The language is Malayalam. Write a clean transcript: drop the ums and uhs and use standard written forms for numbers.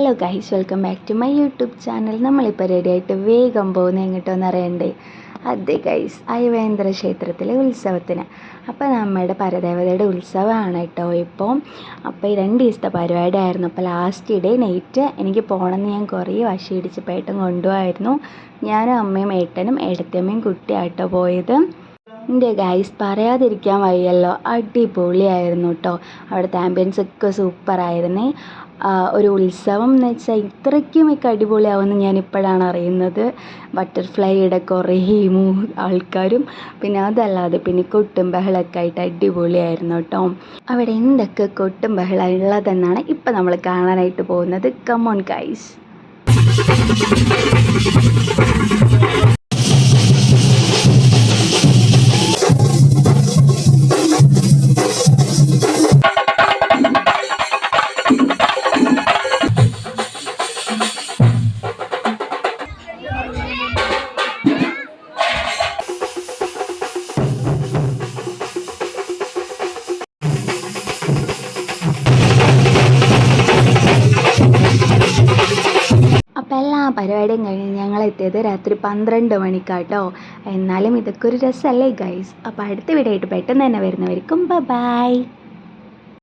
Hello guys, welcome back to my YouTube channel. നമ്മളിപ്പോൾ റെഡി ആയിട്ട് വേഗം പോകുന്നത് എങ്ങോട്ടോന്ന് അറിയണ്ടേ? അതെ ഗൈസ്, അയവേന്ദ്ര ക്ഷേത്രത്തിലെ ഉത്സവത്തിന്. അപ്പോൾ നമ്മുടെ പരദേവതയുടെ ഉത്സവമാണ് കേട്ടോ ഇപ്പോൾ. അപ്പോൾ ഈ 2 ദിവസത്തെ പരിപാടി ആയിരുന്നു. അപ്പോൾ ലാസ്റ്റ് ഡേ നൈറ്റ് എനിക്ക് പോകണമെന്ന് ഞാൻ കുറേ വാശി പിടിച്ചപ്പോൾ ഏട്ടൻ കൊണ്ടുപോകായിരുന്നു. ഞാനും അമ്മയും ഏട്ടനും ഏടത്തിയമ്മയും കുട്ടിയാട്ടോ പോയത്. എൻ്റെ ഗൈസ് പറയാതിരിക്കാൻ വയ്യല്ലോ, അടിപൊളിയായിരുന്നു കേട്ടോ. അവിടുത്തെ ആംബിയൻസ് ഒക്കെ സൂപ്പറായിരുന്നേ. ഒരു ഉത്സവം എന്ന് വെച്ചാൽ ഇത്രയ്ക്കുമൊക്കെ അടിപൊളിയാവുമെന്ന് ഞാനിപ്പോഴാണ് അറിയുന്നത്. ബട്ടർഫ്ലൈയുടെ കുറേ ആൾക്കാരും പിന്നെ അതല്ലാതെ പിന്നെ കൊട്ടും ബഹളമൊക്കെ ആയിട്ട് അടിപൊളിയായിരുന്നു കേട്ടോ. അവിടെ എന്തൊക്കെ കൊട്ടും ബഹളം ഉള്ളതെന്നാണ് ഇപ്പം നമ്മൾ കാണാനായിട്ട് പോകുന്നത്. Come on guys. അപ്പോൾ എല്ലാ പരിപാടിയും കഴിഞ്ഞ് ഞങ്ങളെത്തിയത് രാത്രി 12 മണിക്കാട്ടോ. എന്നാലും ഇതൊക്കെ ഒരു രസമല്ലേ ഗൈസ്. അപ്പോൾ അടുത്ത വീഡിയോ ആയിട്ട് പെട്ടെന്ന് തന്നെ വരുന്നവർക്കും ബൈ.